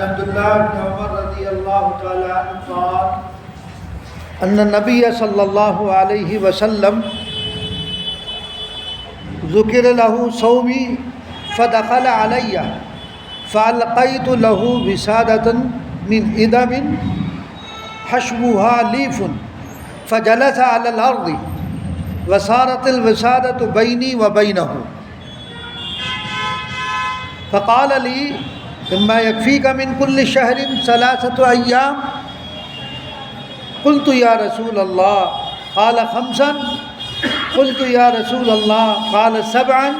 عبد الله بن عمر رضي الله تعالى عنه قال أن النبي صلى الله عليه وسلم ذكر له صومي فدخل علي فألقيت له وسادة من إدم حشوها ليف فجلس على الأرض وصارت الوسادة بيني وبينه فقال لي إما يكفيك من كل شهر 3 أيام قلت يا رسول الله قال 5 قلت يا رسول الله قال 7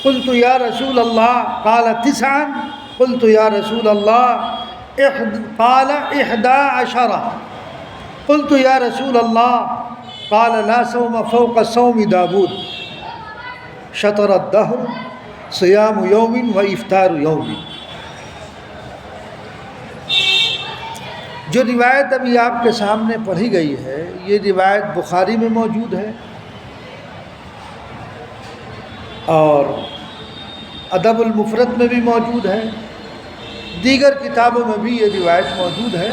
قلت يا رسول الله قال 9 قلت يا رسول الله قال 11 قلت يا رسول الله قال لا صوم فوق صوم داود شطر الدهر صيام يوم وإفطار يوم. جو روایت ابھی آپ کے سامنے پڑھی گئی ہے یہ روایت بخاری میں موجود ہے اور ادب المفرد میں بھی موجود ہے، دیگر کتابوں میں بھی یہ روایت موجود ہے.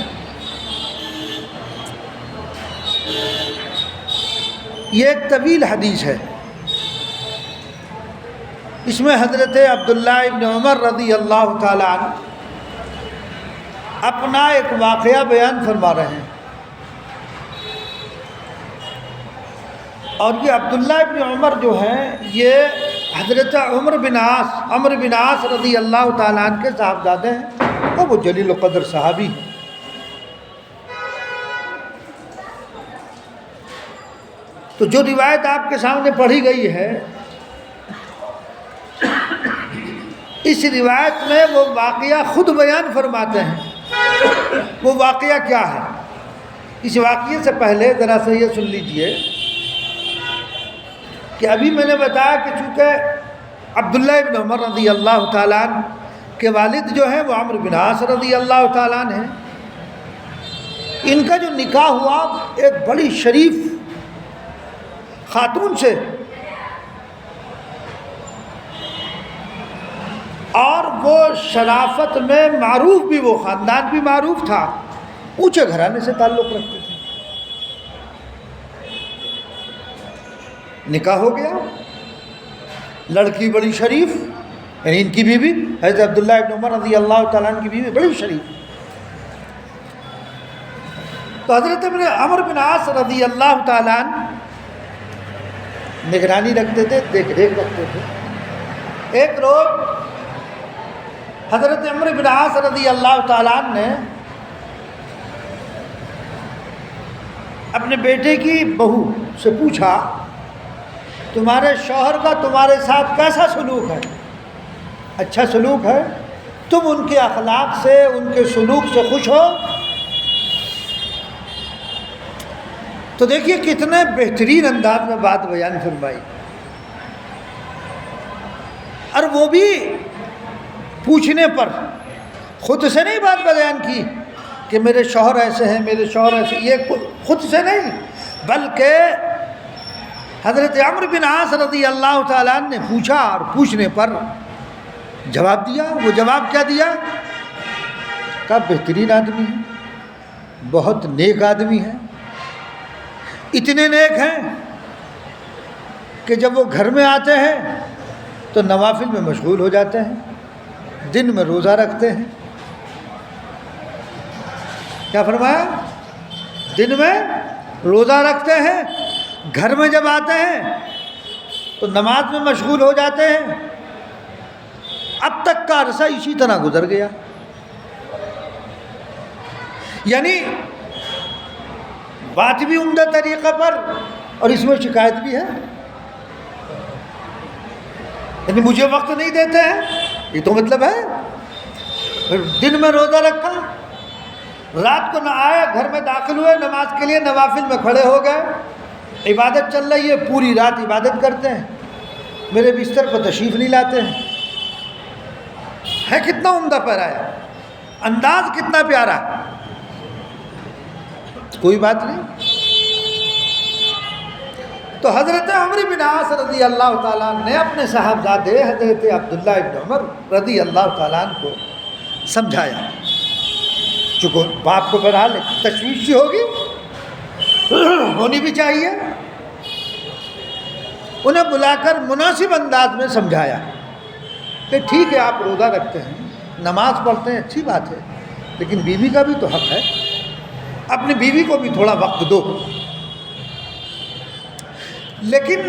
یہ ایک طویل حدیث ہے. اس میں حضرت عبداللہ ابن عمر رضی اللہ تعالی عنہ اپنا ایک واقعہ بیان فرما رہے ہیں، اور یہ عبداللہ ابن عمر جو ہیں یہ حضرت عمر بن عاص رضی اللہ تعالیٰ عنہ کے صاحبزادے ہیں اور وہ جلیل القدر صحابی ہیں. تو جو روایت آپ کے سامنے پڑھی گئی ہے اس روایت میں وہ واقعہ خود بیان فرماتے ہیں. وہ واقعہ کیا ہے؟ اس واقعے سے پہلے ذرا سا یہ سن لیجئے کہ ابھی میں نے بتایا کہ چونکہ عبداللہ ابن عمر رضی اللہ تعالیٰ عنہ کے والد جو ہیں وہ عمرو بن عاص رضی اللہ تعالیٰ عنہ ہیں. ان کا جو نکاح ہوا ایک بڑی شریف خاتون سے، اور وہ شرافت میں معروف بھی، وہ خاندان بھی معروف تھا، اونچے گھرانے سے تعلق رکھتے تھے. نکاح ہو گیا، لڑکی بڑی شریف، یعنی ان کی بیوی حضرت عبداللہ ابن عمر رضی اللہ تعالیٰ عنہ کی بیوی بڑی شریف. تو حضرت عمرو بن عاص رضی اللہ تعالیٰ عنہ نگرانی رکھتے تھے، دیکھ ریکھ رکھتے تھے. ایک روز حضرت عمرو بن عاص رضی اللہ تعالیٰ عنہ نے اپنے بیٹے کی بہو سے پوچھا تمہارے شوہر کا تمہارے ساتھ کیسا سلوک ہے؟ اچھا سلوک ہے؟ تم ان کے اخلاق سے، ان کے سلوک سے خوش ہو؟ تو دیکھیے کتنے بہترین انداز میں بات بیان فرمائی، اور وہ بھی پوچھنے پر، خود سے نہیں بات بیان کی کہ میرے شوہر ایسے ہیں، میرے شوہر ایسے، یہ خود سے نہیں، بلکہ حضرت عمرو بن عاص رضی اللہ تعالیٰ عنہ نے پوچھا اور پوچھنے پر جواب دیا. وہ جواب کیا دیا؟ کہا بہترین آدمی ہے، بہت نیک آدمی ہے، اتنے نیک ہیں کہ جب وہ گھر میں آتے ہیں تو نوافل میں مشغول ہو جاتے ہیں، دن میں روزہ رکھتے ہیں. کیا فرمایا؟ دن میں روزہ رکھتے ہیں، گھر میں جب آتے ہیں تو نماز میں مشغول ہو جاتے ہیں. اب تک کا عرصہ اسی طرح گزر گیا. یعنی بات بھی عمدہ طریقہ پر اور اس میں شکایت بھی ہے. یعنی مجھے وقت نہیں دیتے ہیں، یہ تو مطلب ہے. دن میں روزہ رکھا، رات کو نہ آئے، گھر میں داخل ہوئے، نماز کے لیے نوافل میں کھڑے ہو گئے، عبادت چل رہی ہے، پوری رات عبادت کرتے ہیں، میرے بستر پر تشریف نہیں لاتے ہیں. ہے کتنا عمدہ پیارا ہے، انداز کتنا پیارا. کوئی بات نہیں. تو حضرت عمرو بن عاص رضی اللہ تعالیٰ عنہ نے اپنے صاحبزادے حضرت عبداللہ ابن عمر رضی اللہ تعالیٰ عنہ کو سمجھایا چونکہ باپ کو بہرحال تشویش سی ہوگی، ہونی بھی چاہیے، انہیں بلا کر مناسب انداز میں سمجھایا کہ ٹھیک ہے آپ روزہ رکھتے ہیں، نماز پڑھتے ہیں، اچھی بات ہے، لیکن بیوی کا بھی تو حق ہے، اپنی بیوی کو بھی تھوڑا وقت دو۔ لیکن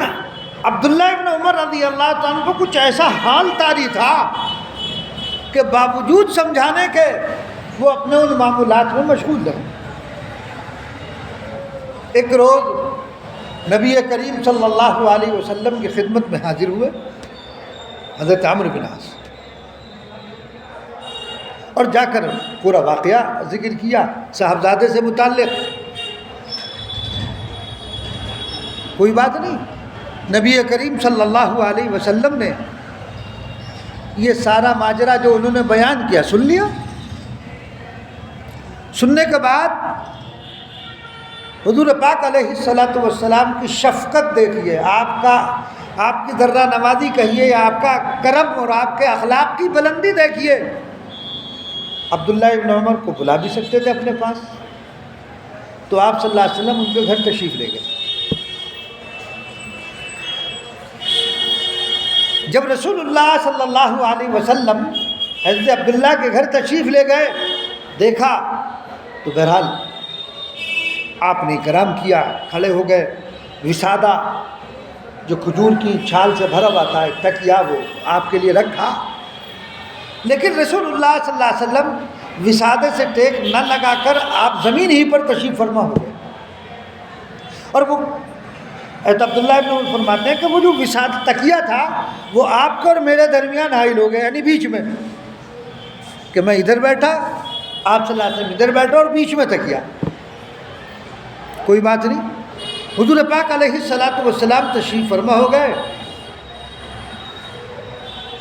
عبداللہ ابن عمر رضی اللہ عنہ کو کچھ ایسا حال طاری تھا کہ باوجود سمجھانے کے وہ اپنے ان معمولات میں مشغول رہے۔ ایک روز نبی کریم صلی اللہ علیہ وسلم کی خدمت میں حاضر ہوئے حضرت عمرو بن عاص، اور جا کر پورا واقعہ ذکر کیا صاحبزادے سے متعلق۔ کوئی بات نہیں، نبی کریم صلی اللہ علیہ وسلم نے یہ سارا ماجرا جو انہوں نے بیان کیا سن لیا۔ سننے کے بعد حضور پاک علیہ الصلاۃ والسلام کی شفقت دیکھیے، آپ کی ذرہ نوازی کہیے یا آپ کا کرم اور آپ کے اخلاق کی بلندی دیکھیے۔ عبداللہ ابن عمر کو بلا بھی سکتے تھے اپنے پاس، تو آپ صلی اللہ علیہ وسلم ان کے گھر تشریف لے گئے۔ جب رسول اللہ صلی اللہ علیہ وسلم حضرت عبداللہ کے گھر تشریف لے گئے، دیکھا تو بہرحال آپ نے کرام کیا، کھڑے ہو گئے، وسادہ جو کھجور کی چھال سے بھرا ہوا تھا ایک تکیہ وہ آپ کے لیے رکھا، لیکن رسول اللہ صلی اللہ علیہ وسلم وسادے سے ٹیک نہ لگا کر آپ زمین ہی پر تشریف فرما ہو گئے۔ اور وہ عبداللہ ابن عمر فرماتے ہیں کہ وہ جو وساد تکیہ تھا وہ آپ کو اور میرے درمیان حائل ہو گیا، یعنی بیچ میں، کہ میں ادھر بیٹھا، آپ صلی اللہ علیہ وسلم ادھر بیٹھا اور بیچ میں تکیہ۔ کوئی بات نہیں، حضور پاک علیہ الصلاۃ والسلام تشریف فرما ہو گئے،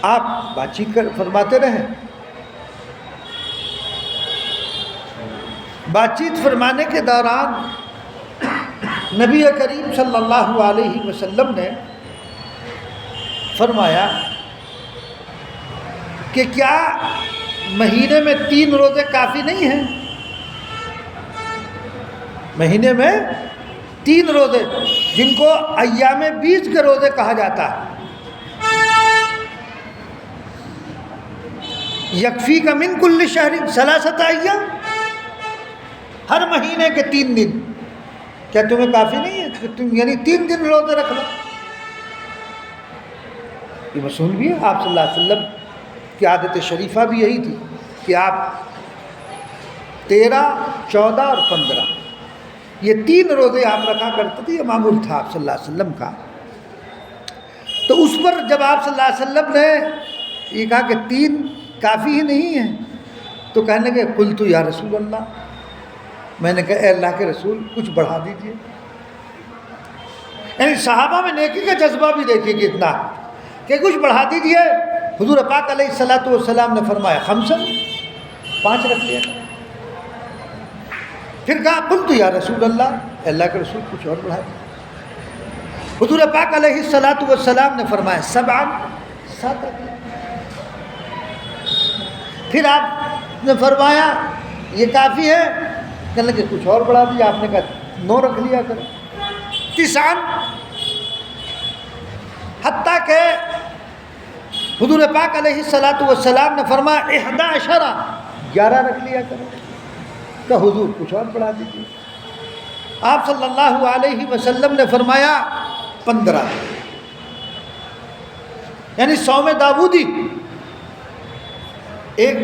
آپ بات چیت فرماتے رہیں۔ بات چیت فرمانے کے دوران نبی کریم صلی اللہ علیہ وسلم نے فرمایا کہ کیا مہینے میں 3 روزے کافی نہیں ہیں؟ مہینے میں 3 روزے جن کو ایام بیچ کے روزے کہا جاتا ہے، یکفی کا من کل شہر 3 ایام، ہر مہینے کے 3 دن، کیا تمہیں کافی نہیں ہے کہ تم یعنی 3 دن روزے رکھ لو؟ یہ مصنون بھی ہے، آپ صلی اللہ علیہ وسلم کی عادت شریفہ بھی یہی تھی کہ آپ 13، 14 اور 15 یہ 3 روزے آپ رکھا کرتے تھے، یہ معمول تھا آپ صلی اللہ علیہ وسلم کا۔ تو اس پر جب آپ صلی اللہ علیہ وسلم نے یہ کہا کہ 3 کافی ہی نہیں ہیں، تو کہنے لگے قلت یا رسول اللہ، میں نے کہا اے اللہ کے رسول کچھ بڑھا دیجئے۔ یعنی صحابہ میں نیکی کا جذبہ بھی دیکھیے کتنا کہ کچھ بڑھا دیجئے۔ حضور پاک علیہ الصلاۃ والسلام نے فرمایا 5 رکھ لیا۔ پھر کہا قلت یا رسول اللہ، اللہ کے رسول کچھ اور بڑھا دیا۔ حضور پاک علیہ الصلاۃ والسلام نے فرمایا 7 رکھ لیا۔ پھر آپ نے فرمایا یہ کافی ہے، کہنے لگے کچھ اور بڑھا دیا۔ آپ نے کہا 9 رکھ لیا کرو، 9، حتیٰ کہ حضور پاک علیہ الصلاۃ والسلام نے فرمایا 11 رکھ لیا کرو، کہ حضور کچھ اور بڑھا دیجیے۔ آپ صلی اللہ علیہ وسلم نے فرمایا 15، یعنی صوم داودی۔ ایک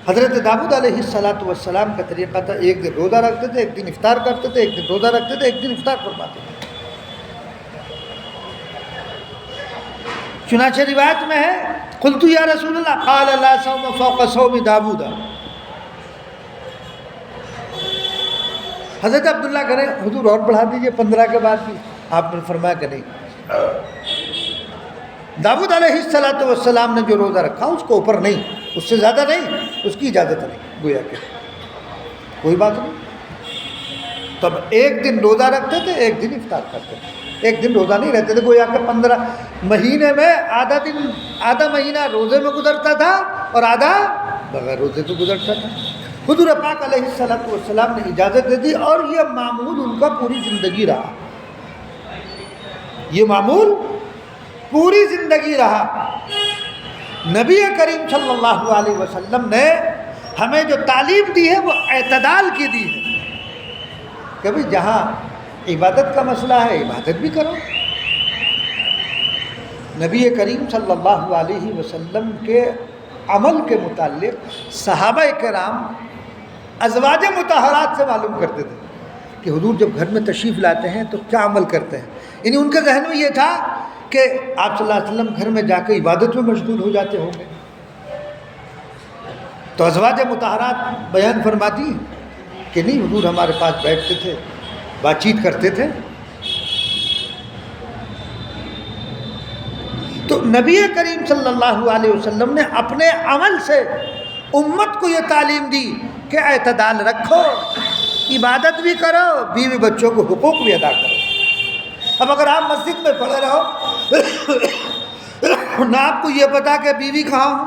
حضرت داؤد علیہ الصلاۃ والسلام کا طریقہ تھا، ایک دن روزہ رکھتے تھے، ایک دن افطار کرتے تھے، ایک دن روزہ رکھتے تھے، ایک دن افطار فرماتے تھے۔ چنانچہ روایت میں ہے قلت یا رسول اللہ قال لا صوم فوق صوم داؤد۔ حضرت عبداللہ کہہ رہے حضور اور بڑھا دیجئے 15 کے بعد بھی۔ آپ نے فرمایا کہ نہیں، داؤد علیہ الصلاۃ والسلام نے جو روزہ رکھا اس کو اوپر نہیں، اس سے زیادہ نہیں، اس کی اجازت نہیں، گویا کہ کوئی بات نہیں۔ تب ایک دن روزہ رکھتے تھے، ایک دن افطار کرتے تھے، ایک دن روزہ نہیں رہتے تھے، گویا کہ 15 مہینے میں آدھا مہینہ روزے میں گزرتا تھا اور آدھا بغیر روزے تو گزرتا تھا۔ حضور پاک علیہ السلام نے اجازت دے دی اور یہ معمول ان کا پوری زندگی رہا، یہ معمول پوری زندگی رہا۔ نبی کریم صلی اللہ علیہ وسلم نے ہمیں جو تعلیم دی ہے وہ اعتدال کی دی ہے، کبھی جہاں عبادت کا مسئلہ ہے عبادت بھی کرو۔ نبی کریم صلی اللہ علیہ وسلم کے عمل کے متعلق صحابہ کرام ازواج مطہرات سے معلوم کرتے تھے کہ حضور جب گھر میں تشریف لاتے ہیں تو کیا عمل کرتے ہیں، یعنی ان کے ذہن میں یہ تھا کہ آپ صلی اللہ علیہ وسلم گھر میں جا کے عبادت میں مشغول ہو جاتے ہوں گے، تو ازواج مطہرات بیان فرماتی کہ نہیں، حضور ہمارے پاس بیٹھتے تھے، بات چیت کرتے تھے۔ تو نبی کریم صلی اللہ علیہ وسلم نے اپنے عمل سے امت کو یہ تعلیم دی کہ اعتدال رکھو، عبادت بھی کرو، بیوی بچوں کو حقوق بھی ادا کرو۔ اب اگر آپ مسجد میں پڑے رہو نہ آپ کو یہ پتا کہ بیوی کہاں ہو،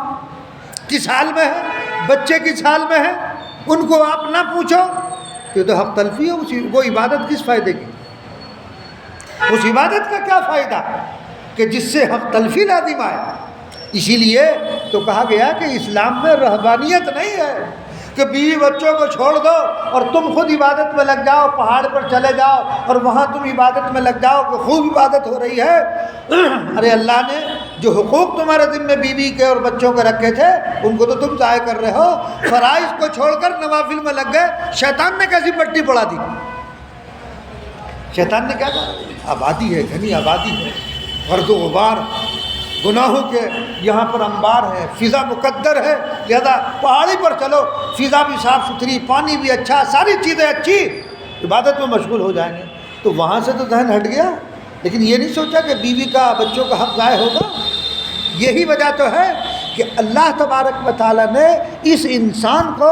کس حال میں ہے، بچے کس حال میں ہے، ان کو آپ نہ پوچھو، یہ تو حق تلفی ہے، وہ عبادت کس فائدے کی؟ اس عبادت کا کیا فائدہ کہ جس سے حق تلفی لازم آئے؟ اسی لیے تو کہا گیا کہ اسلام میں رہبانیت نہیں ہے کہ بیوی بچوں کو چھوڑ دو اور تم خود عبادت میں لگ جاؤ، پہاڑ پر چلے جاؤ اور وہاں تم عبادت میں لگ جاؤ کہ خوب عبادت ہو رہی ہے۔ ارے اللہ نے جو حقوق تمہارے ذمہ بیوی کے اور بچوں کے رکھے تھے ان کو تو تم ضائع کر رہے ہو، فرائض کو چھوڑ کر نوافل میں لگ گئے۔ شیطان نے کیسی پٹی پڑا دی؟ شیطان نے کیا کہا؟ آبادی ہے، گھنی آبادی ہے، گرد و غبار، گناہوں کے یہاں پر انبار ہے، فضا مقدر ہے، لہذا پہاڑی پر چلو، فضا بھی صاف ستھری، پانی بھی اچھا، ساری چیزیں اچھی، عبادت میں مشغول ہو جائیں گے۔ تو وہاں سے تو ذہن ہٹ گیا، لیکن یہ نہیں سوچا کہ بیوی کا بچوں کا حق ضائع ہوگا۔ یہی وجہ تو ہے کہ اللہ تبارک و تعالیٰ نے اس انسان کو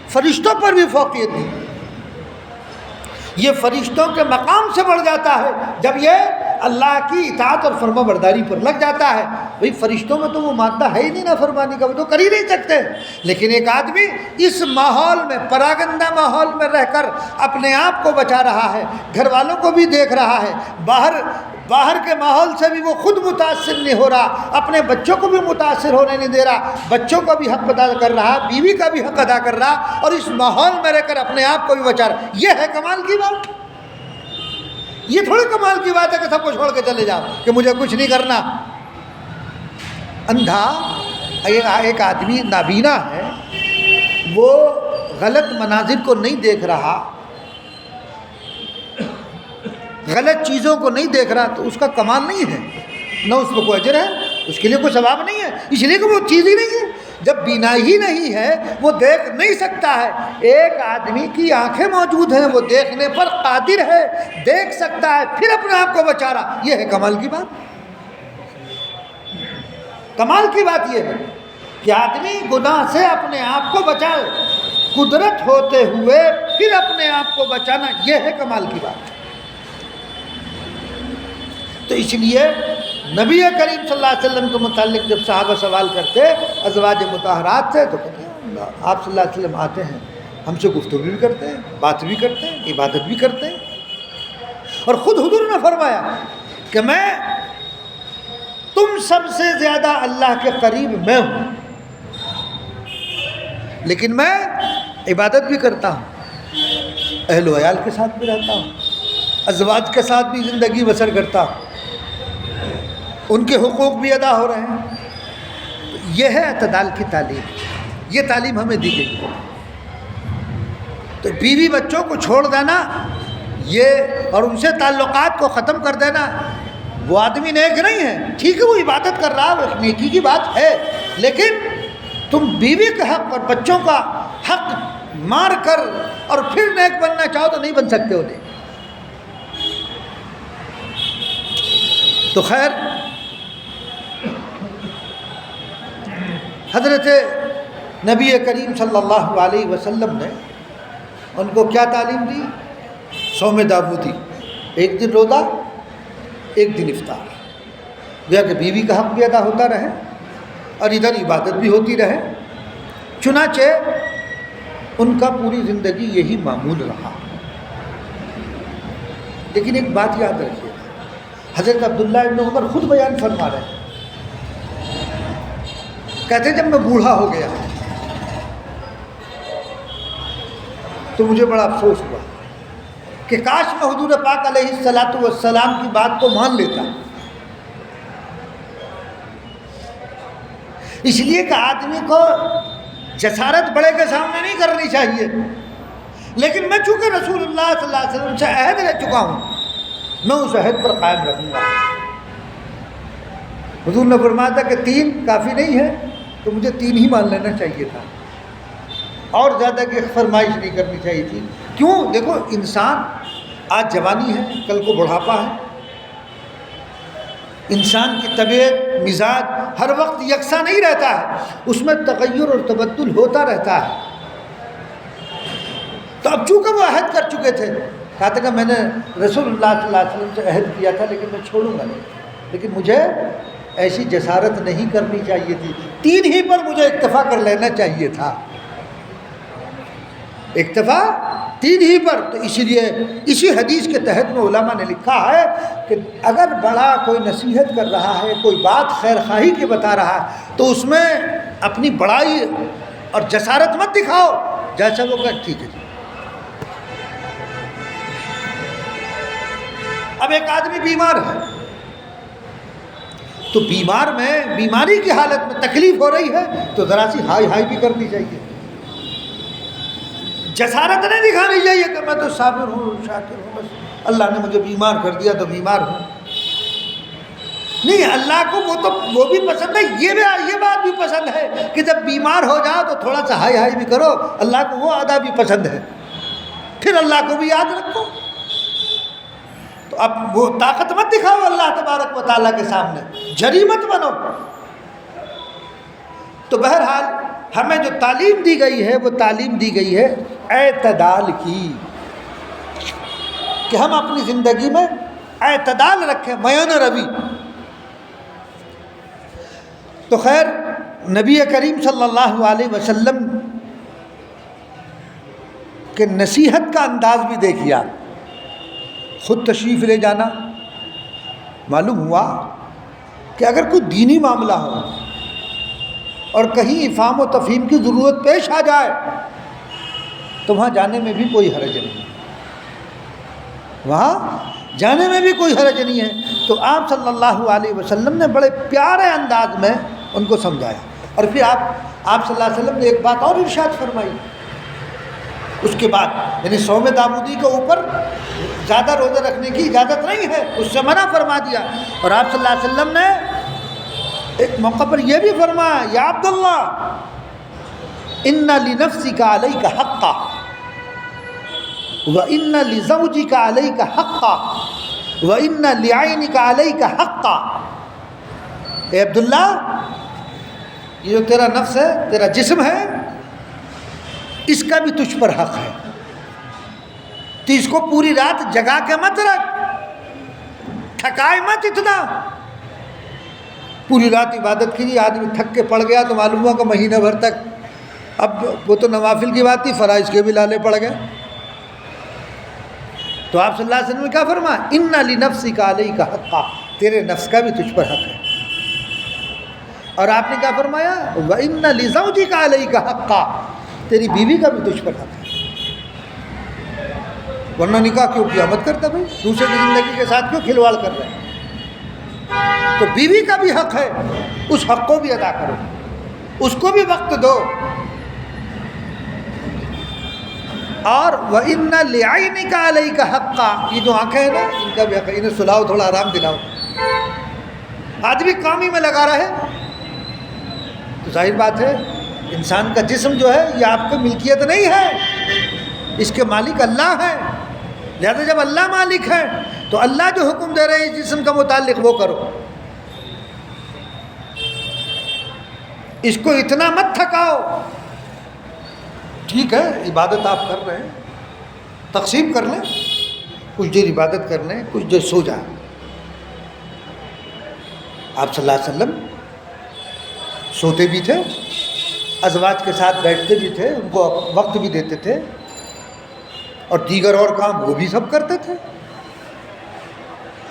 فرشتوں پر بھی فوقیت دی، یہ فرشتوں کے مقام سے بڑھ جاتا ہے جب یہ اللہ کی اطاعت اور فرما برداری پر لگ جاتا ہے۔ بھئی فرشتوں میں تو وہ مادہ ہے ہی نہیں نافرمانی کا، وہ تو کر ہی نہیں سکتے، لیکن ایک آدمی اس ماحول میں، پراگندہ ماحول میں رہ کر اپنے آپ کو بچا رہا ہے، گھر والوں کو بھی دیکھ رہا ہے، باہر کے ماحول سے بھی وہ خود متاثر نہیں ہو رہا، اپنے بچوں کو بھی متاثر ہونے نہیں دے رہا، بچوں کا بھی حق ادا کر رہا، بیوی کا بھی حق ادا کر رہا، اور اس ماحول میں رہ کر اپنے آپ کو بھی بچا رہا۔ یہ ہے کمال کی بات؟ یہ تھوڑی کمال کی بات ہے کہ سب کو چھوڑ کے چلے جاؤ کہ مجھے کچھ نہیں کرنا۔ اندھا ایک آدمی نابینا ہے، وہ غلط مناظر کو نہیں دیکھ رہا، غلط چیزوں کو نہیں دیکھ رہا، تو اس کا کمال نہیں ہے، نہ اس پہ کوئی اجر ہے، اس کے لیے کوئی ثواب نہیں ہے، اس لیے کہ وہ چیز ہی نہیں ہے۔ جب بینا ہی نہیں ہے، وہ دیکھ نہیں سکتا ہے۔ ایک آدمی کی آنکھیں موجود ہیں، وہ دیکھنے پر قادر ہے، دیکھ سکتا ہے، پھر اپنے آپ کو بچا رہا، یہ ہے کمال کی بات۔ کمال کی بات یہ ہے کہ آدمی گناہ سے اپنے آپ کو بچائے، قدرت ہوتے ہوئے پھر اپنے آپ کو بچانا، یہ ہے کمال کی بات۔ تو اس لیے نبی کریم صلی اللہ علیہ وسلم کے متعلق جب صحابہ سوال کرتے ازواج مطہرات سے، تو کہتے ہیں آپ صلی اللہ علیہ وسلم آتے ہیں، ہم سے گفتگو بھی کرتے ہیں، بات بھی کرتے ہیں، عبادت بھی کرتے ہیں، اور خود حضور نے فرمایا کہ میں تم سب سے زیادہ اللہ کے قریب میں ہوں، لیکن میں عبادت بھی کرتا ہوں، اہل و عیال کے ساتھ بھی رہتا ہوں، ازواج کے ساتھ بھی زندگی بسر کرتا ہوں، ان کے حقوق بھی ادا ہو رہے ہیں۔ یہ ہے اعتدال کی تعلیم، یہ تعلیم ہمیں دی گئی ہے۔ تو بیوی بچوں کو چھوڑ دینا یہ اور ان سے تعلقات کو ختم کر دینا، وہ آدمی نیک نہیں ہے، ٹھیک ہے وہ عبادت کر رہا ہے، وہ نیکی کی بات ہے، لیکن تم بیوی کا حق اور بچوں کا حق مار کر اور پھر نیک بننا چاہو تو نہیں بن سکتے ہو۔ تو خیر، حضرت نبی کریم صلی اللہ علیہ وسلم نے ان کو کیا تعلیم دی؟ صوم داؤدی، ایک دن روزہ، ایک دن افطار، گویا کہ بیوی کا حق بھی ادا ہوتا رہے اور ادھر عبادت بھی ہوتی رہے۔ چنانچہ ان کا پوری زندگی یہی معمول رہا. لیکن ایک بات یاد رکھیے، حضرت عبداللہ ابن عمر خود بیان فرما رہے ہیں، کہتے ہیں جب میں بوڑھا ہو گیا تو مجھے بڑا افسوس ہوا کہ کاش میں حضور پاک علیہ الصلاۃ والسلام کی بات کو مان لیتا. اس لیے کہ آدمی کو جسارت بڑے کے سامنے نہیں کرنی چاہیے، لیکن میں چونکہ رسول اللہ صلی اللہ علیہ وسلم سے عہد لے چکا ہوں، میں اس عہد پر قائم رکھوں گا. حضور نے فرمایا تھا کہ 3 کافی نہیں ہے، تو مجھے 3 ہی مان لینا چاہیے تھا، اور زیادہ کی فرمائش نہیں کرنی چاہیے تھی. کیوں؟ دیکھو انسان آج جوانی ہے، کل کو بڑھاپا ہے. انسان کی طبیعت مزاج ہر وقت یکساں نہیں رہتا ہے، اس میں تغیر اور تبدل ہوتا رہتا ہے. تو اب چونکہ وہ عہد کر چکے تھے، کہا تھا کہ میں نے رسول اللہ صلی اللہ علیہ وسلم سے عہد کیا تھا لیکن میں چھوڑوں گا نہیں، لیکن مجھے ایسی جسارت نہیں کرنی چاہیے تھی، 3 ہی پر مجھے اکتفا کر لینا چاہیے تھا، اکتفا 3 ہی پر. تو اسی لیے اسی حدیث کے تحت میں علماء نے لکھا ہے کہ اگر بڑا کوئی نصیحت کر رہا ہے، کوئی بات خیر خواہی کی بتا رہا ہے، تو اس میں اپنی بڑائی اور جسارت مت دکھاؤ، جیسا وہ کہ ٹھیک ہے جی. اب ایک آدمی بیمار ہے، تو بیمار میں بیماری کی حالت میں تکلیف ہو رہی ہے تو ذرا سی ہائی ہائی بھی کرنی چاہیے، جسارت نہیں دکھانی چاہیے کہ میں تو صابر ہوں، شاکر ہوں، بس اللہ نے مجھے بیمار کر دیا تو بیمار ہوں. نہیں، اللہ کو وہ بھی پسند ہے، یہ بات بھی پسند ہے کہ جب بیمار ہو جاؤ تو تھوڑا سا ہائی ہائی بھی کرو. اللہ کو وہ ادا بھی پسند ہے، پھر اللہ کو بھی یاد رکھو. تو اب وہ طاقت مت دکھاؤ اللہ تبارک و تعالیٰ کے سامنے، جری مت بنو. تو بہرحال ہمیں جو تعلیم دی گئی ہے وہ تعلیم دی گئی ہے اعتدال کی، کہ ہم اپنی زندگی میں اعتدال رکھیں، میانہ روی. تو خیر نبی کریم صلی اللہ علیہ وسلم کے نصیحت کا انداز بھی دیکھیے آپ. خود تشریف لے جانا، معلوم ہوا کہ اگر کوئی دینی معاملہ ہو اور کہیں افہام و تفہیم کی ضرورت پیش آ جائے تو وہاں جانے میں بھی کوئی حرج نہیں، وہاں جانے میں بھی کوئی حرج نہیں ہے. تو آپ صلی اللہ علیہ وسلم نے بڑے پیارے انداز میں ان کو سمجھایا. اور پھر آپ صلی اللہ علیہ وسلم نے ایک بات اور ارشاد فرمائی اس کے بعد، یعنی صوم داؤدی کے اوپر زیادہ روزہ رکھنے کی اجازت نہیں ہے، اس سے منع فرما دیا. اور آپ صلی اللہ علیہ وسلم نے ایک موقع پر یہ بھی فرمایا، یا عبداللہ ان لنفسک علیک حقا وان لزوجک علیک حقا وان لعینک علیک حقا. اے عبداللہ، یہ جو تیرا نفس ہے، تیرا جسم ہے، اس کا بھی تجھ پر حق ہے. تو اس کو پوری رات جگا کے مت رکھ، تھکائے مت اتنا. پوری رات عبادت کی، آدمی تھک کے پڑ گیا تو معلوم ہوا کہ مہینہ بھر تک، اب وہ تو نوافل کی بات تھی، فرائض کے بھی لالے پڑ گئے. تو آپ صلی اللہ علیہ وسلم نے کیا فرمایا، ان لنفسک علیک حقا، تیرے نفس کا بھی تجھ پر حق ہے. اور آپ نے کیا فرمایا، وان لزوجک علیک حقا، تیری بیوی کا بھی تجھ پر حق ہے. ورنہ نکاح کیوں کیا؟ مت کرتا بھائی، دوسرے کی زندگی کے ساتھ کیوں کھلواڑ کر رہے ہیں؟ تو بیوی کا بھی حق ہے، اس حق کو بھی ادا کرو، اس کو بھی وقت دو. اور وَإِنَّ لِعَيْنِكَ عَلَيْكَ حَقًّا، یہ جو آنکھیں ہیں نا، ان کا بھی حق ہے، انہیں سلاؤ، تھوڑا آرام دلاؤ. آدمی کام ہی میں لگا رہے تو ظاہر بات ہے انسان کا جسم جو ہے یہ آپ کی ملکیت نہیں ہے، اس کے مالک اللہ ہے. لہذا جب اللہ مالک ہے تو اللہ جو حکم دے رہے ہیں اس جسم کا متعلق وہ کرو. اس کو اتنا مت تھکاؤ. ٹھیک ہے عبادت آپ کر رہے ہیں، تقسیم کر لیں، کچھ دیر عبادت کر لیں، کچھ دیر سو جائیں. آپ صلی اللہ علیہ وسلم سوتے بھی تھے ازواج کے ساتھ بیٹھتے بھی تھے، ان کو وقت بھی دیتے تھے، اور دیگر اور کام وہ بھی سب کرتے تھے۔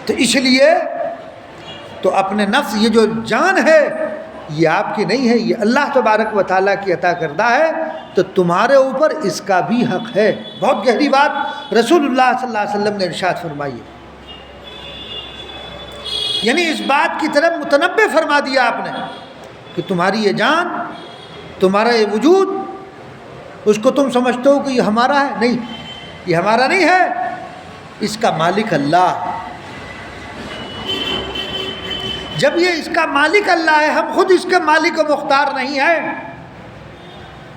تو اس لیے تو اپنے نفس، یہ جو جان ہے یہ آپ کی نہیں ہے، یہ اللہ تبارک و تعالیٰ کی عطا کردہ ہے، تو تمہارے اوپر اس کا بھی حق ہے۔ بہت گہری بات رسول اللہ صلی اللہ علیہ وسلم نے ارشاد فرمائی ہے، یعنی اس بات کی طرف متنبہ فرما دیا آپ نے کہ تمہاری یہ جان، تمہارا یہ وجود، اس کو تم سمجھتے ہو کہ یہ ہمارا ہے، نہیں، یہ ہمارا نہیں ہے، اس کا مالک اللہ۔ جب یہ اس کا مالک اللہ ہے، ہم خود اس کے مالک و مختار نہیں ہیں،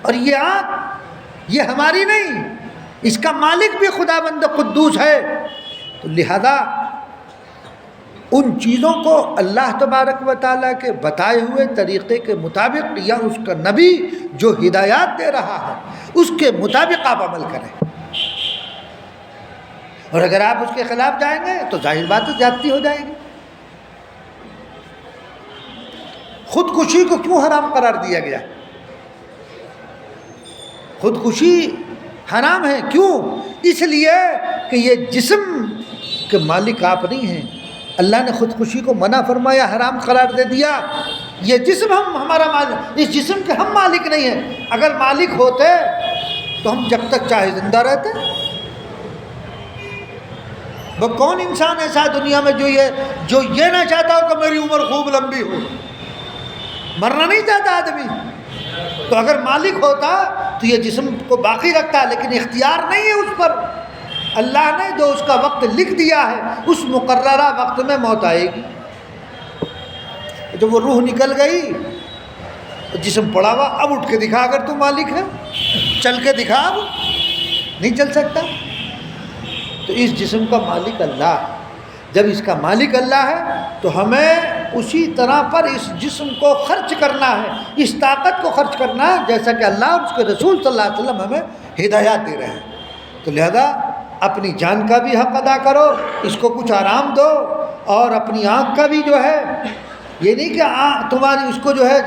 اور یہ آنکھ یہ ہماری نہیں، اس کا مالک بھی خدا بند قدوس ہے، تو لہذا ان چیزوں کو اللہ تبارک و تعالیٰ کے بتائے ہوئے طریقے کے مطابق، یا اس کا نبی جو ہدایات دے رہا ہے اس کے مطابق آپ عمل کریں، اور اگر آپ اس کے خلاف جائیں گے تو ظاہر بات ہے زیادتی ہو جائے گی۔ خودکشی کو کیوں حرام قرار دیا گیا؟ خودکشی حرام ہے، کیوں؟ اس لیے کہ یہ جسم کے مالک آپ نہیں ہیں، اللہ نے خودکشی کو منع فرمایا، حرام قرار دے دیا۔ یہ جسم ہمارا مالک، اس جسم کے ہم مالک نہیں ہیں، اگر مالک ہوتے تو ہم جب تک چاہے زندہ رہتے۔ وہ کون انسان ایسا دنیا میں جو یہ نہ چاہتا ہو کہ میری عمر خوب لمبی ہو؟ مرنا نہیں چاہتا آدمی، تو اگر مالک ہوتا تو یہ جسم کو باقی رکھتا، لیکن اختیار نہیں ہے اس پر۔ اللہ نے جو اس کا وقت لکھ دیا ہے، اس مقررہ وقت میں موت آئے گی۔ جب وہ روح نکل گئی تو جسم پڑا ہوا، اب اٹھ کے دکھا اگر تو مالک ہے، چل کے دکھا، اب نہیں چل سکتا۔ تو اس جسم کا مالک اللہ ہے، جب اس کا مالک اللہ ہے تو ہمیں اسی طرح پر اس جسم کو خرچ کرنا ہے، اس طاقت کو خرچ کرنا ہے جیسا کہ اللہ اور اس کے رسول صلی اللہ علیہ وسلم ہمیں ہدایات دے رہے ہیں۔ تو لہذا اپنی جان کا بھی حق ادا کرو، اس کو کچھ آرام دو، اور اپنی آنکھ کا بھی جو ہے، یہ نہیں کہ تمہاری اس کو جو ہے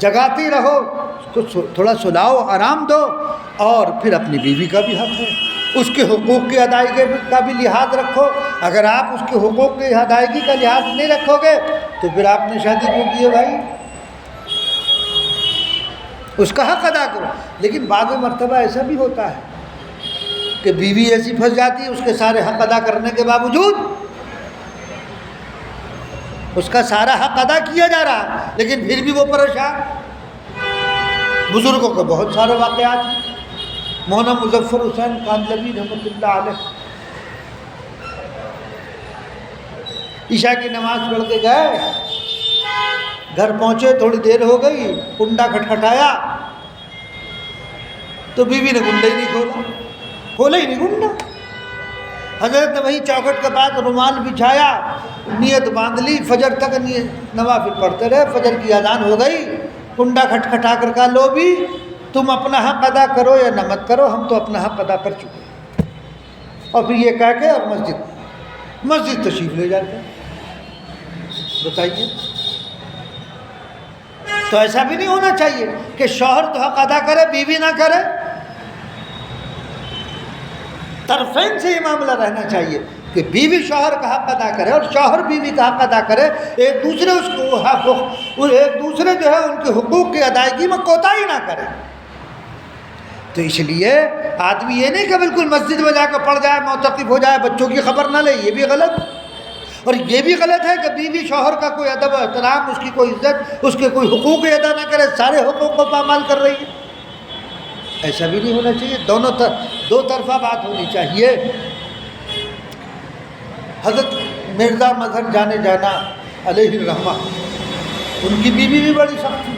جگاتی رہو، اس کو تھوڑا سلاؤ، آرام دو، اور پھر اپنی بیوی کا بھی حق ہے، اس کے حقوق کی ادائیگی کا بھی لحاظ رکھو۔ اگر آپ اس کے حقوق کی ادائیگی کا لحاظ نہیں رکھو گے تو پھر آپ نے شادی کیوں کی ہے بھائی؟ اس کا حق ادا کرو۔ لیکن بعض مرتبہ ایسا بھی ہوتا ہے کہ بیوی ایسی پھنس جاتی ہے، اس کے سارے حق ادا کرنے کے باوجود اس کا سارا حق ادا کیا جا رہا ہے، لیکن پھر بھی وہ پریشان۔ بزرگوں کے بہت سارے واقعات ہیں۔ مولانا مظفر حسین کاندھلوی رحمۃ اللہ علیہ عشاء کی نماز پڑھ کے گئے، گھر پہنچے، تھوڑی دیر ہو گئی، کنڈا کھٹکھٹایا تو بیوی نے کنڈا ہی نہیں کھولا ہی نہیں کنڈا۔ حضرت نے وہی چوکھٹ کے بعد رومال بچھایا، نیت باندھ لی، فجر تک نوافل پڑھتے رہے، فجر کی اذان ہو گئی، کنڈا کھٹکھٹا کر کہا لو بھی تم اپنا حق ادا کرو یا نہ مت کرو، ہم تو اپنا حق ادا کر چکے۔ اور پھر یہ کہہ کے اور مسجد تشریف لے جاتے ہیں۔ بتائیے، تو ایسا بھی نہیں ہونا چاہیے کہ شوہر تو حق ادا کرے، بیوی نہ کرے۔ طرفین سے یہ معاملہ رہنا چاہیے کہ بیوی شوہر کا حق ادا کرے اور شوہر بیوی کا حق ادا کرے، ایک دوسرے ایک دوسرے جو ہے ان کے حقوق کی ادائیگی میں کوتاہی نہ کرے۔ تو اس لیے آدمی یہ نہیں کہ بالکل مسجد میں جا کے پڑھ جائے، معتکف ہو جائے، بچوں کی خبر نہ لے، یہ بھی غلط۔ اور یہ بھی غلط ہے کہ بیوی شوہر کا کوئی ادب و احترام، اس کی کوئی عزت، اس کے کوئی حقوق ادا نہ کرے، سارے حقوق کو پامال کر رہی ہے۔ ایسا بھی نہیں ہونا چاہیے، دو طرفہ بات ہونی چاہیے۔ حضرت مرزا مظہر جانے جانا علیہ الرحمہ، ان کی بیوی بھی بڑی سخت تھی،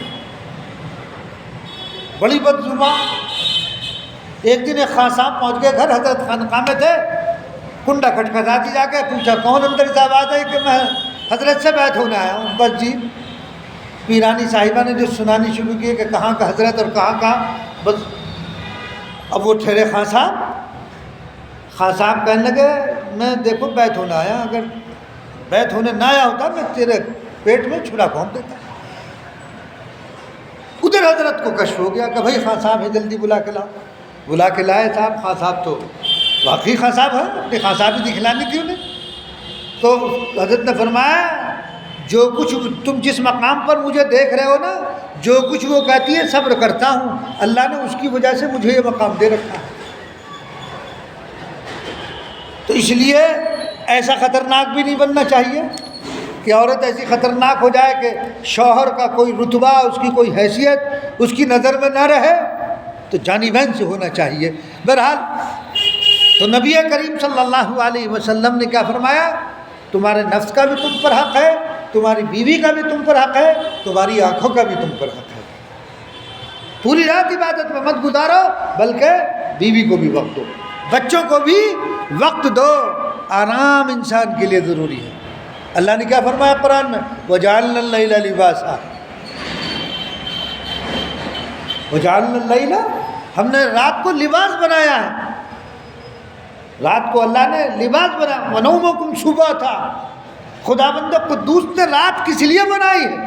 بڑی بدزبان۔ ایک دن ایک خان صاحب پہنچ گئے گھر، حضرت خانقاہ میں تھے، کنڈا کھٹکھٹاتی جا کے پوچھا کون اندر سے آواز آئی کہ میں حضرت سے بیعت ہونے آیا ہوں۔ بس جی، پیرانی صاحبہ نے جو سنانی شروع کی کہ کہاں کا حضرت اور کہاں، بس اب وہ ٹھہرے خان صاحب کہنے لگے میں دیکھو بیعت ہونے آیا، اگر بیعت ہونے نہ آیا ہوتا میں تیرے پیٹ میں چھرا گھونپ دیتا۔ ادھر پھر حضرت کو کشف ہو گیا کہ بھائی خان صاحب ہے، جلدی بلا کے لاؤ. بلا کے لائے صاحب. خان صاحب تو واقعی خان صاحب ہے، اپنی خان صاحب ہی دکھلانی تھی انہیں. تو حضرت نے فرمایا جو کچھ تم جس مقام پر مجھے دیکھ رہے ہو نا، جو کچھ وہ کہتی ہے صبر کرتا ہوں، اللہ نے اس کی وجہ سے مجھے یہ مقام دے رکھا ہے. تو اس لیے ایسا خطرناک بھی نہیں بننا چاہیے کہ عورت ایسی خطرناک ہو جائے کہ شوہر کا کوئی رتبہ، اس کی کوئی حیثیت اس کی نظر میں نہ رہے. تو جانی بہن سے ہونا چاہیے. بہرحال تو نبی کریم صلی اللہ علیہ وسلم نے کیا فرمایا؟ تمہارے نفس کا بھی تم پر حق ہے، تمہاری بیوی کا بھی تم پر حق ہے، تمہاری آنکھوں کا بھی تم پر حق ہے. پوری رات عبادت میں مت گزارو، بلکہ بیوی کو بھی وقت دو، بچوں کو بھی وقت دو. آرام انسان کے لیے ضروری ہے. اللہ نے کیا فرمایا قرآن میں؟ وَجَعَلْنَا اللَّيْلَ لِبَاسًا. وَجَعَلْنَا اللَّيْلَ، ہم نے رات کو لباس بنایا ہے. رات کو اللہ نے لباس بنایا. وَنَوْمُكُمْ سُبَاتًا. خداوند قدوس نے رات کس لیے بنائی ہے؟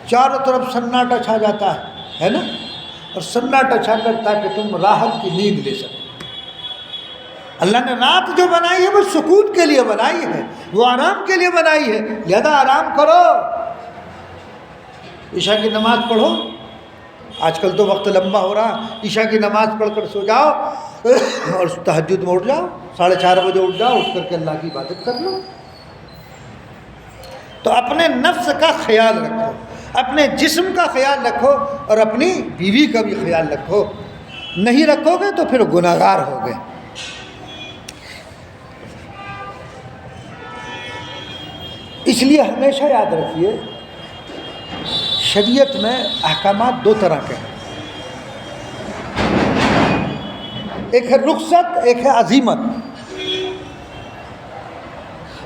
چاروں طرف سناٹا چھا جاتا ہے نا، اور سناٹا چھا کر تاکہ تم راحت کی نیند لے سکو. اللہ نے رات جو بنائی ہے وہ سکون کے لیے بنائی ہے، وہ آرام کے لیے بنائی ہے. لہذا آرام کرو، عشاء کی نماز پڑھو. آج کل تو وقت لمبا ہو رہا، عشاء کی نماز پڑھ کر سو جاؤ اور تہجد میں اٹھ جاؤ، 4:30 بجے اٹھ جاؤ، اٹھ کر کے اللہ کی عبادت کر لو. تو اپنے نفس کا خیال رکھو، اپنے جسم کا خیال رکھو، اور اپنی بیوی کا بھی خیال رکھو. نہیں رکھو گے تو پھر گناہگار ہوگے. اس لیے ہمیشہ یاد رکھیے شریعت میں احکامات دو طرح کے ہیں. ایک ہے رخصت، ایک ہے عزیمت.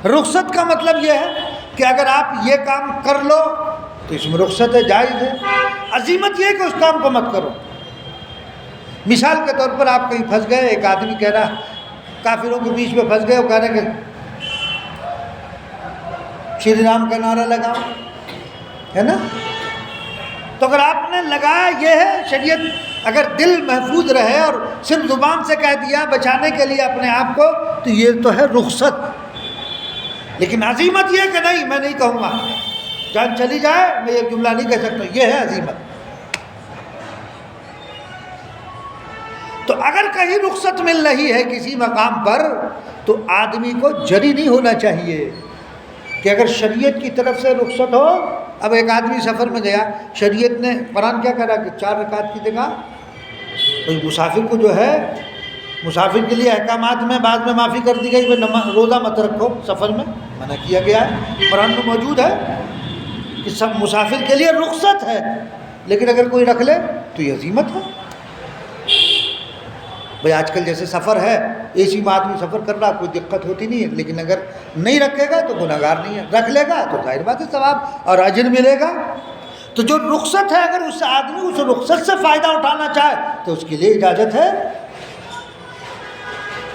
رخصت کا مطلب یہ ہے کہ اگر آپ یہ کام کر لو تو اس میں رخصت ہے، جائز ہے. عزیمت یہ ہے کہ اس کام کو مت کرو. مثال کے طور پر آپ کہیں پھنس گئے، ایک آدمی کہہ رہا کافروں کے بیچ میں پھنس گئے، وہ کہہ رہے کہ شری رام کا نعرہ لگاؤ، ہے نا. تو اگر آپ نے لگایا، یہ ہے شریعت. اگر دل محفوظ رہے اور صرف زبان سے کہہ دیا بچانے کے لیے اپنے آپ کو، تو یہ تو ہے رخصت. لیکن عزیمت یہ کہ نہیں، میں نہیں کہوں گا، جان چلی جائے میں یہ جملہ نہیں کہہ سکتا، یہ ہے عزیمت. تو اگر کہیں رخصت مل رہی ہے کسی مقام پر، تو آدمی کو جری نہیں ہونا چاہیے کہ اگر شریعت کی طرف سے رخصت ہو. اب ایک آدمی سفر میں گیا، شریعت نے قرآن کیا کرا کہ 4 رکعت کی جگہ مسافر کو جو ہے، مسافر کے لیے احکامات میں بعد میں معافی کر دی گئی، روزہ مت رکھو سفر میں، منع کیا گیا ہے. قرآن میں موجود ہے کہ سب مسافر کے لیے رخصت ہے، لیکن اگر کوئی رکھ لے تو یہ عزیمت ہے. بھائی آج کل جیسے سفر ہے، اے سی میں آدمی سفر کر رہا، کوئی دقت ہوتی نہیں ہے، لیکن اگر نہیں رکھے گا تو گناہگار نہیں ہے، رکھ لے گا تو ظاہر بات ہے ثواب اور اجر ملے گا. تو جو رخصت ہے، اگر اس آدمی اس رخصت سے فائدہ اٹھانا چاہے تو اس کے لیے اجازت ہے.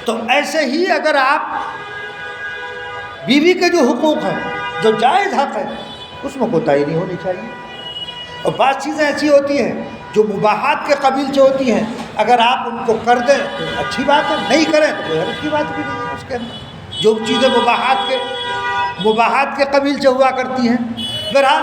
تو ایسے ہی اگر آپ بیوی کے جو حقوق ہیں، جو جائز حق ہے، اس میں کوتاہی نہیں ہونی چاہیے. اور بعض چیزیں ایسی ہوتی ہیں جو مباحات کے قبیل سے ہوتی ہیں، اگر آپ ان کو کر دیں تو اچھی بات ہے، نہیں کریں تو کوئی حرج کی بات بھی نہیں ہے اس کے اندر. جو چیزیں مباحات کے قبیل سے ہوا کرتی ہیں. بہرحال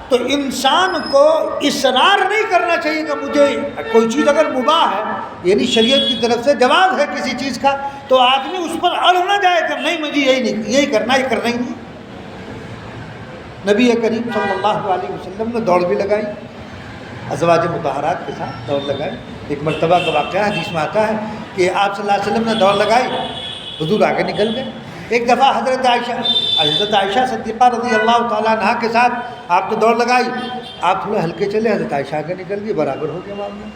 تو انسان کو اصرار نہیں کرنا چاہیے کہ مجھے کوئی چیز اگر مباح ہے، یعنی شریعت کی طرف سے جواز ہے کسی چیز کا، تو آدمی اس پر اڑ نہ جائے کہ نہیں مجھے یہی کرنا ہی کرنا ہی نہیں. نبی کریم صلی اللہ علیہ وسلم نے دوڑ بھی لگائی، ازواج مطہرات کے ساتھ دوڑ لگائی. ایک مرتبہ کا واقعہ حدیث میں آتا ہے کہ آپ صلی اللہ علیہ وسلم نے دوڑ لگائی، حضور آگے نکل گئے. ایک دفعہ حضرت عائشہ صدیقہ رضی اللہ تعالیٰ عنہ کے ساتھ آپ نے دوڑ لگائی، آپ تھوڑے ہلکے چلے، حضرت عائشہ آگے نکل گئی، برابر ہو گیا معاملہ.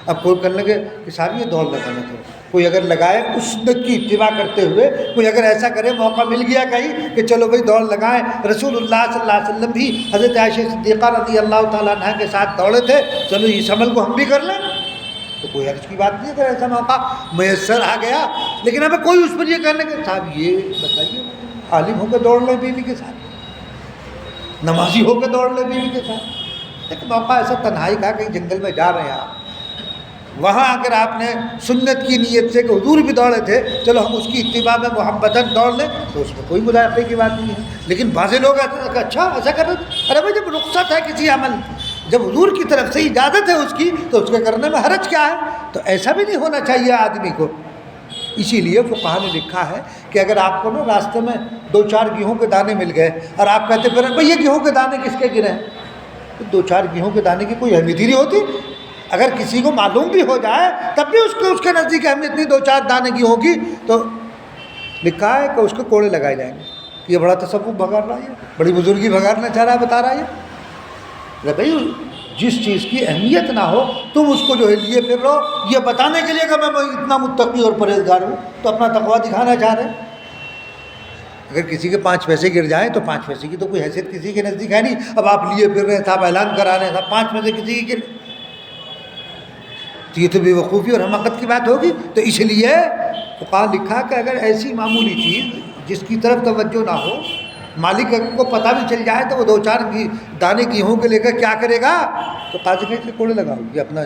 اب کوئی کرنے لگے کہ صاحب یہ دوڑ لگانا تھا. کوئی اگر لگائے اس سنت کی اتباع کرتے ہوئے، کوئی اگر ایسا کرے، موقع مل گیا کہیں کہ چلو بھائی دوڑ لگائیں. رسول اللہ صلی اللہ علیہ وسلم بھی حضرت عائشہ صدیقہ رضی اللہ تعالیٰ عنہ کے ساتھ دوڑے تھے، چلو اس عمل کو ہم بھی کر لیں، تو کوئی حرج کی بات نہیں. اگر ایسا موقع میسر آ گیا، لیکن اب کوئی اس پر یہ کرنے کے صاحب یہ بتائیے، عالم ہو کے دوڑ لیں بیوی کے ساتھ، نمازی ہو کے دوڑ لیں بیوی کے ساتھ، ایک موقع ایسا تنہائی کا، کہیں جنگل میں جا رہے ہیں آپ، وہاں اگر آپ نے سنت کی نیت سے کہ حضور بھی دوڑے تھے، چلو ہم اس کی اتباع میں محبتاً دوڑ لیں، تو اس میں کوئی مذاقے کی بات نہیں ہے. لیکن بعض لوگ ایسا کہ اچھا ایسا کر رہے تھے، ارے بھائی جب رخصت ہے کسی عمل، جب حضور کی طرف سے اجازت ہے اس کی، تو اس کے کرنے میں حرج کیا ہے؟ تو ایسا بھی نہیں ہونا چاہیے آدمی کو. اسی لیے فقہا نے لکھا ہے کہ اگر آپ کو نا راستے میں 2-4 گیہوں کے دانے مل گئے اور آپ کہتے پھر بھائی یہ گیہوں کے دانے کس کے گرے ہیں، تو 2-4 گیہوں کے دانے کی کوئی اہمیت ہی نہیں ہوتی. اگر کسی کو معلوم بھی ہو جائے تب بھی اس کے نزدیک اہمیت نہیں 2-4 دانے گیہوں کی. تو لکھا ہے کہ اس کے کوڑے لگائے جائیں گے. یہ بڑا تصوف بگاڑ رہا ہے، بڑی بزرگی بگاڑنا چاہ رہا ہے، بتا رہا ہے بھائی جس چیز کی اہمیت نہ ہو تم اس کو جو ہے لیے پھر رہو، یہ بتانے کے لیے کہ میں اتنا متقی اور پرہیزگار ہوں، تو اپنا تقویٰ دکھانا چاہ رہے ہیں. اگر کسی کے 5 پیسے گر جائیں تو 5 پیسے کی تو کوئی حیثیت کسی کے نزدیک ہے نہیں. اب آپ لیے پھر رہے ہیں، آپ اعلان کرا رہے ہیں، 5 پیسے کسی کی گر، تو یہ تو بے وقوفی اور حماقت کی بات ہوگی. تو اس لیے فقہا لکھا کہ اگر ایسی معمولی چیز جس کی طرف توجہ نہ ہو، مالک کو پتہ بھی چل جائے تو وہ 2-4 دانے گیہوں کے لے کر کیا کرے گا؟ تو قاضی کے کوڑے لگاؤ. یہ اپنا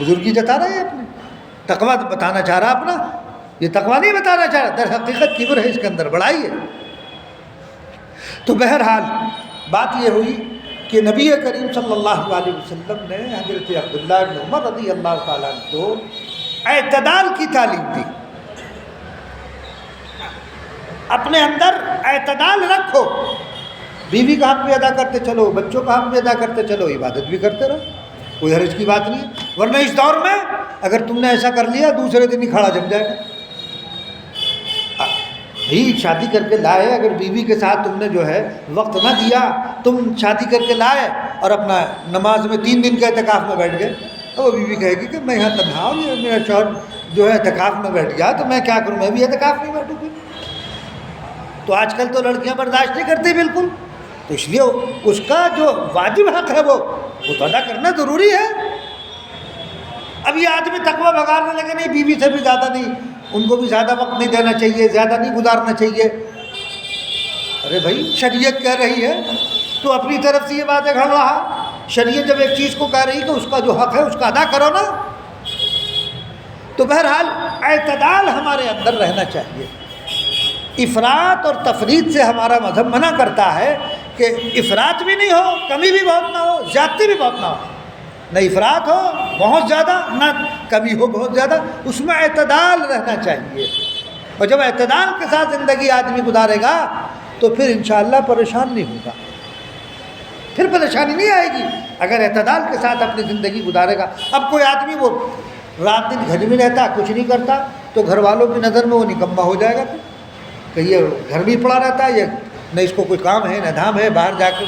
بزرگی جتا رہا ہے، اپنے تقویٰ بتانا چاہ رہا اپنا، یہ تقویٰ نہیں بتانا چاہ رہا، در حقیقت کبر ہے اس کے اندر، بڑائی ہے. تو بہرحال بات یہ ہوئی کہ نبی کریم صلی اللہ علیہ وسلم نے حضرت عبداللہ بن عمر رضی اللہ تعالیٰ عنہ کو اعتدال کی تعلیم دی. اپنے اندر اعتدال رکھو، بیوی کا حق بھی ادا کرتے چلو، بچوں کا حق بھی ادا کرتے چلو، عبادت بھی کرتے رہو، کوئی حرج کی بات نہیں ہے. ورنہ اس دور میں اگر تم نے ایسا کر لیا دوسرے دن ہی کھڑا جم جائے گا. بھائی شادی کر کے لائے، اگر بیوی کے ساتھ تم نے جو ہے وقت نہ دیا، تم شادی کر کے لائے اور اپنا نماز میں 3 دن کے اعتکاف میں بیٹھ گئے، تو وہ بیوی کہے گی کہ میں یہاں تنہا ہوں، میرا شوہر جو ہے اعتکاف میں بیٹھ گیا تو میں کیا کروں، میں بھی اعتکاف نہیں بیٹھوں گی. تو آج کل تو لڑکیاں برداشت نہیں کرتی بالکل. تو اس لیے اس کا جو واجب حق ہے وہ تو ادا کرنا ضروری ہے. اب یہ آدمی تقویٰ بگاڑنے لگے، نہیں بیوی سے بھی زیادہ نہیں، ان کو بھی زیادہ وقت نہیں دینا چاہیے، زیادہ نہیں گزارنا چاہیے. ارے بھائی شریعت کہہ رہی ہے، تو اپنی طرف سے یہ باتیں گھڑ رہا. شریعت جب ایک چیز کو کہہ رہی تو اس کا جو حق ہے اس کا ادا کرو نا. تو بہرحال اعتدال ہمارے اندر رہنا چاہیے. افراط اور تفریط سے ہمارا مذہب منع کرتا ہے کہ افراط بھی نہیں ہو، کمی بھی بہت نہ ہو، زیادتی بھی بہت نہ ہو. نہ افراط ہو بہت زیادہ، نہ کمی ہو بہت زیادہ، اس میں اعتدال رہنا چاہیے. اور جب اعتدال کے ساتھ زندگی آدمی گزارے گا تو پھر انشاءاللہ پریشان نہیں ہوگا، پھر پریشانی نہیں آئے گی اگر اعتدال کے ساتھ اپنی زندگی گزارے گا. اب کوئی آدمی وہ رات دن گھر میں رہتا، کچھ نہیں کرتا، تو گھر والوں کی نظر میں وہ نکمہ ہو جائے گا کہ یہ گھر میں پڑا رہتا ہے، یہ نہ اس کو کوئی کام ہے نہ دھام ہے، باہر جا کر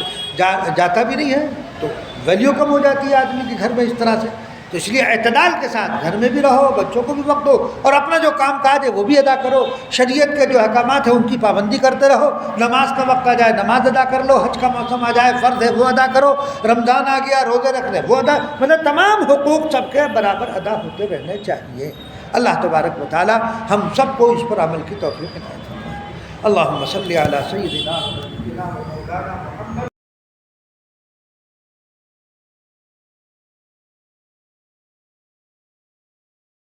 جاتا بھی نہیں ہے، تو ویلیو کم ہو جاتی ہے آدمی کے گھر میں اس طرح سے. تو اس لیے اعتدال کے ساتھ گھر میں بھی رہو، بچوں کو بھی وقت دو، اور اپنا جو کام کاج ہے وہ بھی ادا کرو. شریعت کے جو احکامات ہیں ان کی پابندی کرتے رہو. نماز کا وقت آ جائے نماز ادا کر لو، حج کا موسم آ جائے فرض ہے وہ ادا کرو، رمضان آ گیا روزے رکھ لے وہ ادا، مطلب تمام حقوق سب کے برابر ادا ہوتے رہنے چاہیے. اللہ تبارک و تعالی ہم سب کو اس پر عمل کی توفیق عنایت فرمائے. اللہم صلی علی سیدنا مولانا محمد